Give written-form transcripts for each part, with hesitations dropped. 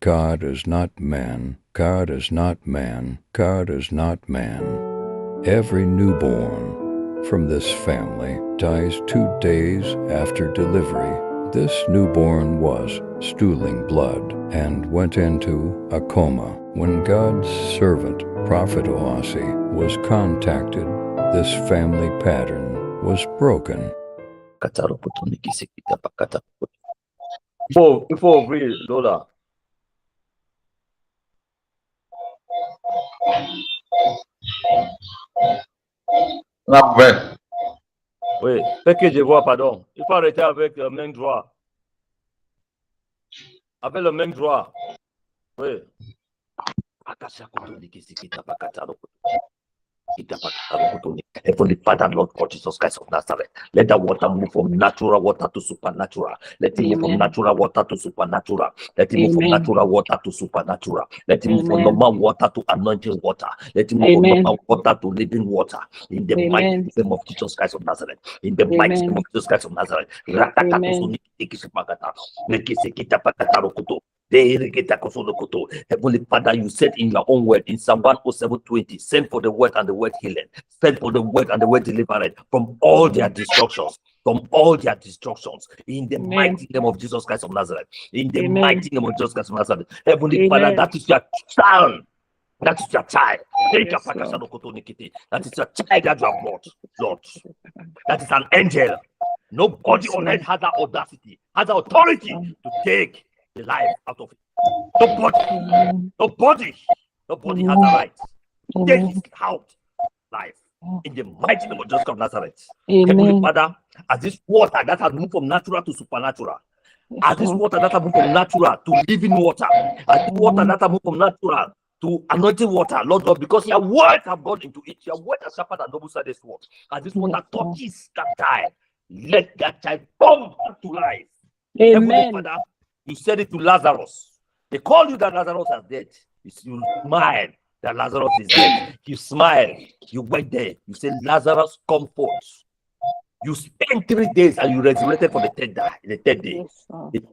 God is not man, God is not man, God is not man. Every newborn from this family dies 2 days after delivery. This newborn was stooling blood and went into a coma. When God's servant, Prophet Oasi, was contacted, this family pattern was broken. Il faut ouvrir Lola. Oui, fais que je vois, pardon. Il faut arrêter avec le main droit. Avec le main droit. Oui. Heavenly Father, Lord God Jesus Christ of Nazareth, let that water move from natural water to supernatural. Let it move from natural water to supernatural. Let it move from natural water to supernatural. Let it move from normal water to anointing water. Let it move from normal water to living water. In the mighty name of Jesus Christ of Nazareth. In the mighty name of Jesus Christ of Nazareth. Heavenly Father, you said in your own word in Psalm 107:20, send for the word and the word healing, send for the word and the word deliverance from all their destructions. From all their destructions, in the mighty name of Jesus Christ of Nazareth, in the mighty name of Jesus Christ of Nazareth, Heavenly Father, that is your child. That is your child. Yes, That is your child that you have brought, Lord. That is an angel. Nobody on earth has that audacity, has the authority to take the life out of it. Nobody has the right to take his out life. In the mighty name of Jesus of Nazareth. Heavenly Father, as this water that has moved from natural to supernatural, as this water that has moved from natural to living water, as this water that has moved from natural to anointing water, Lord God, because your words have gone into it, your word has sharper than double-sided sword. As this water touches that child, let that child come back to life. Heavenly Father, you said it to Lazarus. They call you that Lazarus is dead. You smile that Lazarus is dead. You smile. You went there. You said, Lazarus, come forth. You spent 3 days and you resurrected for the third day. The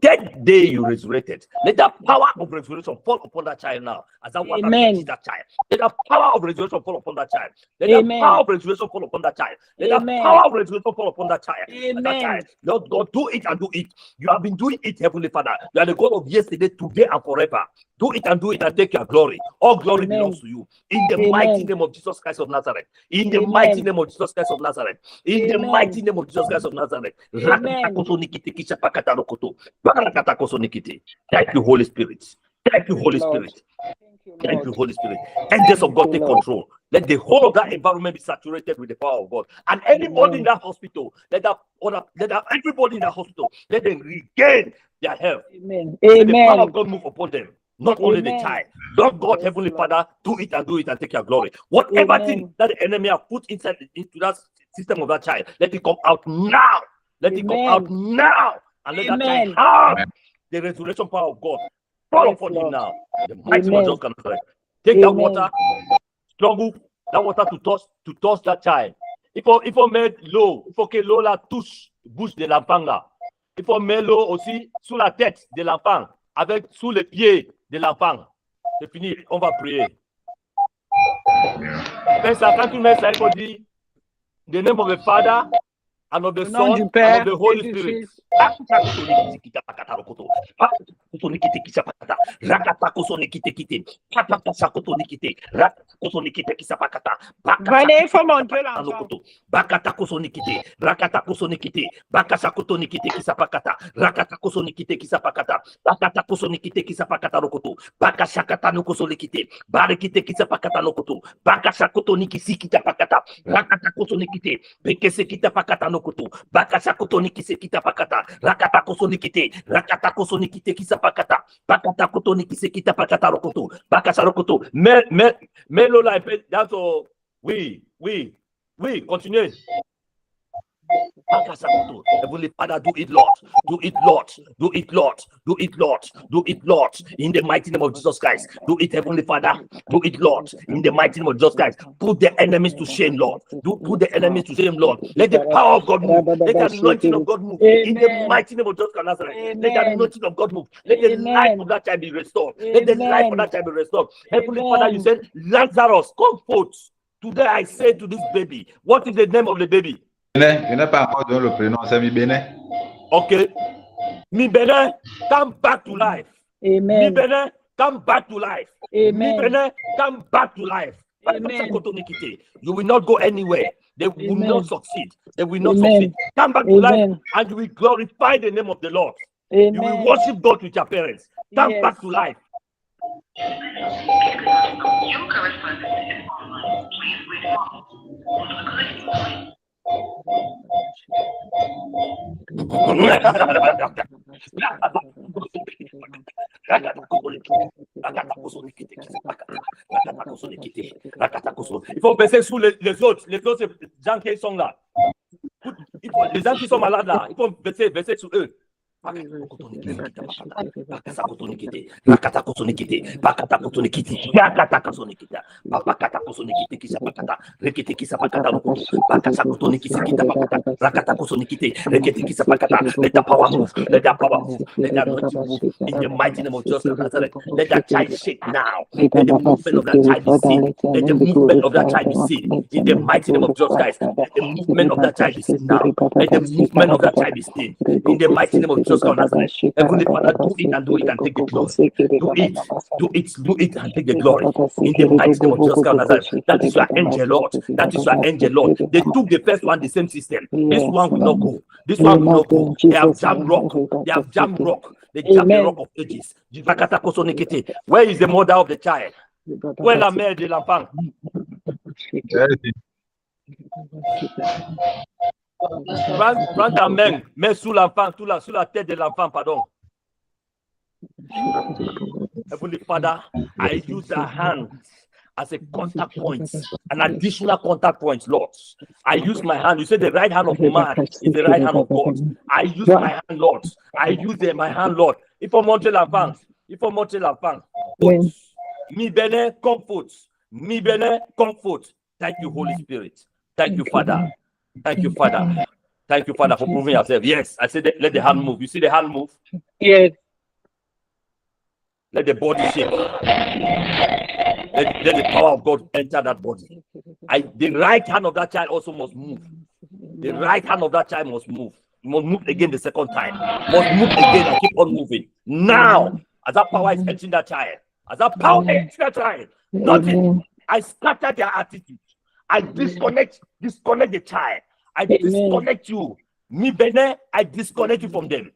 third day you resurrected. Let the power of resurrection fall upon that child now. As that water touches that child. Let the power of resurrection fall upon that child. Let the power of resurrection fall upon that child. Let the power of resurrection fall upon that child. That child. Lord God, do it and do it. You have been doing it, Heavenly Father. You are the God of yesterday, today, and forever. Do it and take your glory. All glory belongs to you. In the mighty name of Jesus Christ of Nazareth. In the mighty name of Jesus Christ of Nazareth. In the mighty name of Jesus Christ of Nazareth. Thank you, Holy Spirit. Thank you, Holy Spirit. Thank you, Holy Spirit. Angels of God take control. Let the whole of that environment be saturated with the power of God. And anybody in that hospital, let everybody in that hospital, let them regain their health. Let the power of God move upon them. Not only the child. Lord God, Heavenly Father, do it and take your glory. Whatever thing that the enemy have put into that system of that child, let it come out now. Let it come out now. And let that child have the resurrection power of God. Fall upon him now. The mighty one just cannot correct. Take that water, struggle that water to touch that child. Il faut mettre l'eau, il faut que l'eau la touche bouche de l'enfant là. Il faut mettre l'eau aussi sous la tête de l'enfant, sous les pieds de l'enfant. C'est fini, on va prier. Mais ça, quand tu mets ça, il faut dire the name of the Father and of the Son and of the Holy Spirit. Rakata kosonikite, rakata kosonikite kisapakata, bakata kotonikise kita pakata rokoto, bakasa rokoto, mais Lola, oui, continuez. Heavenly Father, do it, Lord. Do it, Lord. Do it, Lord. Do it, Lord. Do it, Lord. In the mighty name of Jesus Christ. Do it, Heavenly Father. Do it, Lord. In the mighty name of Jesus Christ. Put the enemies to shame, Lord. Do put the enemies to shame, Lord. Let the power of God move. Let the anointing of God move. In the mighty name of Jesus Christ, Nazareth. Let the anointing of God move. Let the life of that child be restored. Let the life of that child be restored. Heavenly Father, you said, Lazarus, come forth. Today I say to this baby, what is the name of the baby? Je n'ai pas encore donné le prénom, c'est Mibene. Okay. Mibene, come back to life. Amen. Mibene, come back to life. Amen. Mibene, come back to life. Amen. You will not go anywhere. They will Amen. not succeed. They will not Amen. succeed. Come back to Amen. life and you will glorify the name of the Lord. Amen. You will worship God with your parents. Come Yes. back to life. Your correspondence is online. Please wait. Il faut baisser sous les autres gens qui sont là. Les gens qui sont malades là, il faut baisser sur eux. Let the power move. Let that power move. Let that anointing move. In the mighty name of Jesus Nazareth. Let that child shake now. Let the movement of that child be seen. Let the movement of that child be seen. In the mighty name of Jesus Christ. Let the movement of that child be seen now. Let the movement of that child be seen. In the mighty name of Jesus Nazareth. Heavenly Father, do it and do it and take the glory. Do it and take the glory. In the mighty name of Jesus Nazareth. That is your angel, Lord. That is your angel, Lord. They took the first one, the same system. This one will not go. This one will not go. They have jammed rock. They have jammed rock. They jammed the rock of ages. Where is the mother of the child? Where la mère de l'enfant? Prends ta main, mets sous l'enfant, sous la tête de l'enfant, pardon. Heavenly Father, I use the hand as a contact point, an additional contact point, Lord. I use my hand. You say the right hand of man is the right hand of God. I use my hand, Lord. I use my hand, Lord. Il faut montrer l'enfant. Il faut montrer l'enfant. Mi bene, comfort. Mi bene, comfort. Thank you, Holy Spirit. Thank you, Father. Thank you, Father. Thank you, Father, for proving yourself. Yes, I said, let the hand move. You see the hand move? Yes. Let the body shake. Let the power of God enter that body. The right hand of that child also must move. The right hand of that child must move. It must move again the second time. Must move again and keep on moving. Now, as that power is entering that child, as that power enters that child, nothing. I scatter their attitude. I disconnect the child. I disconnect you. Mi bene, I disconnect you from them.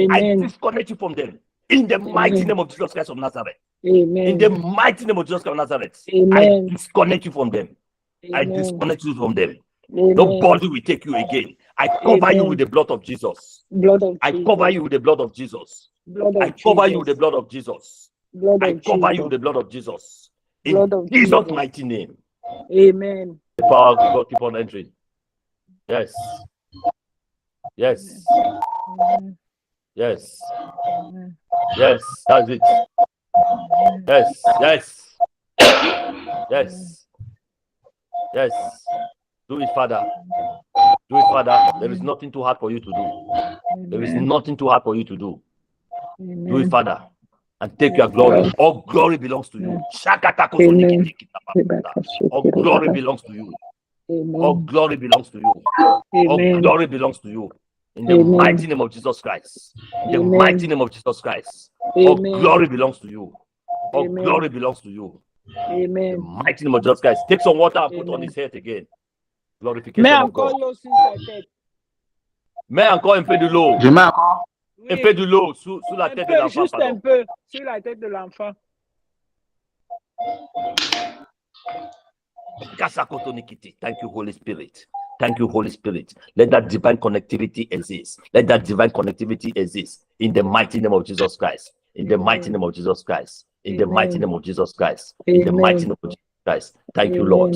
I disconnect you from them. In the mighty name of Jesus Christ of Nazareth. Amen. In the mighty name of Jesus Christ of Nazareth. Amen. I disconnect you from them. I disconnect you from them. Nobody will take you again. I cover you with the blood of Jesus. I cover you with the blood of Jesus. I cover you with the blood of Jesus. I cover you with the blood of Jesus. In Jesus' mighty name. Amen. The power of God keep on entering. Yes. Yes. Yes. Yes. That's it. Yes. Yes. Yes. Yes. Do it, Father. Do it, Father. There is nothing too hard for you to do. There is nothing too hard for you to do. Do it, Father. And take your glory. All glory belongs to you. All glory belongs to you. All glory belongs to you. All glory belongs to you. In the mighty name of Jesus Christ. In the mighty name of Jesus Christ. All glory belongs to you. All glory belongs to you. Amen. In the mighty name of Jesus Christ. Take some water and put on his head again. Glorification Mais of God. encore l'eau sur sa tête. Mets encore un peu de l'eau. Je mets encore. Un peu de l'eau sous la tête de l'enfant. Juste un peu sur la tête de l'enfant. Thank you, Holy Spirit. Thank you, Holy Spirit. Let that divine connectivity exist. Let that divine connectivity exist in the mighty name of Jesus Christ. In the mighty name of Jesus Christ. In the mighty name of Jesus Christ. In the mighty name of Jesus Christ. Thank you, Lord.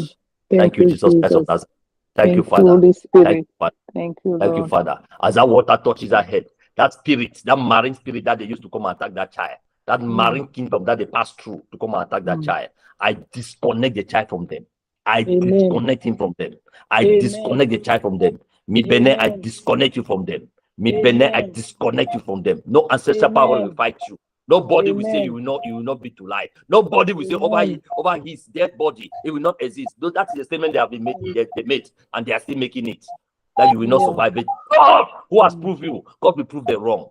Thank you, Jesus Christ of Nazareth. Thank you, Father. Holy Thank Spirit. you, Father. Thank you, Thank you, Lord. Father. As that water touches her head, that spirit, that marine spirit that they used to come and attack that child, that marine kingdom that they passed through to come and attack that child, I disconnect the child from them. I disconnect him from them. I disconnect the child from them. Me Bene, I disconnect you from them. Me Bene, I disconnect you from them. No ancestral power will fight you. Nobody will say you will not be to life. Nobody will say over his dead body, it will not exist. Though that's the statement they have been made, they made, and they are still making it. That you will not survive it. God, who has proved you, God will prove them wrong.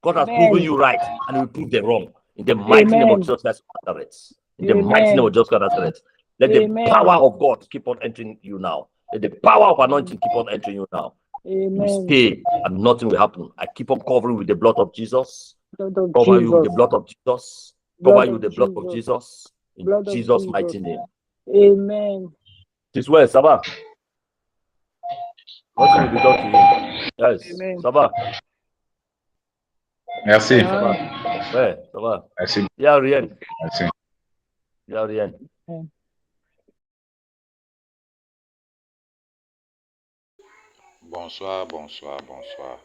God has proven you right, and he will prove them wrong. In the mighty name of Jesus Christ of Nazareth. In the mighty name of Jesus Christ of Nazareth. Let the power of God keep on entering you now. Let the power of anointing keep on entering you now. You will stay, and nothing will happen. I keep on covering with the blood of Jesus. Cover you with the blood of Jesus. Cover you with the blood of Jesus. In Jesus' mighty name. Amen. This way, Sabah. Nothing will be done to you. Yes, Sabah. Merci. Sabah. Ouais, ça va. Merci. Il n'y a rien. Merci. Il n'y a rien. Bonsoir, bonsoir, bonsoir.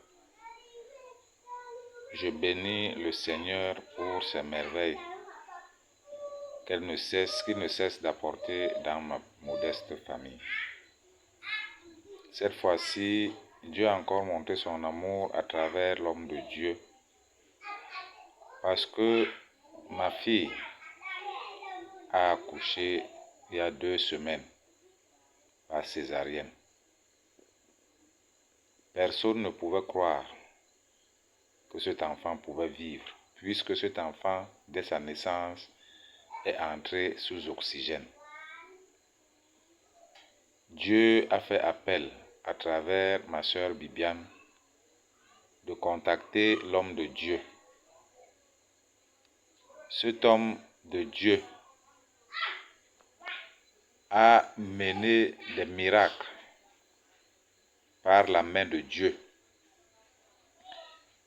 Je bénis le Seigneur pour ses merveilles qu'il ne cesse d'apporter dans ma modeste famille. Cette fois-ci, Dieu a encore montré son amour à travers l'homme de Dieu, parce que ma fille a accouché il y a 2 semaines par césarienne. Personne ne pouvait croire que cet enfant pouvait vivre, puisque cet enfant, dès sa naissance, est entré sous oxygène. Dieu a fait appel à travers ma sœur Bibiane de contacter l'homme de Dieu. Cet homme de Dieu a mené des miracles par la main de Dieu.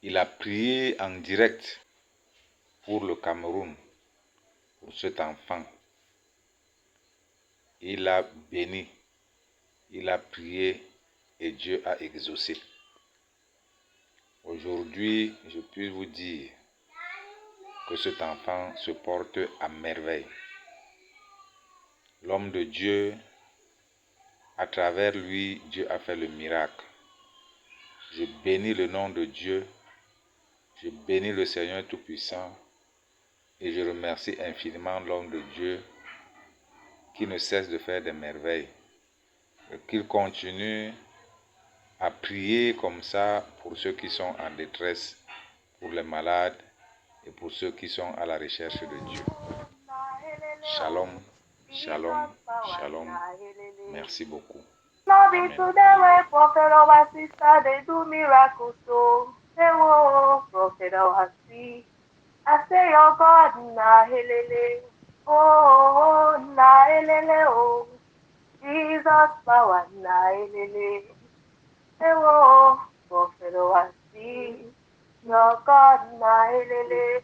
Il a prié en direct pour le Cameroun, pour cet enfant. Il a béni, il a prié et Dieu a exaucé. Aujourd'hui, je puis vous dire que cet enfant se porte à merveille. L'homme de Dieu, à travers lui, Dieu a fait le miracle. Je bénis le nom de Dieu, je bénis le Seigneur Tout-Puissant et je remercie infiniment l'homme de Dieu qui ne cesse de faire des merveilles. Qu'il continue à prier comme ça pour ceux qui sont en détresse, pour les malades et pour ceux qui sont à la recherche de Dieu. Shalom, shalom, shalom. Merci beaucoup. Amen. I say, oh God, na helele, oh, na helele, oh, Jesus power, na helele, oh, prophet, oh, I see, your God, na helele,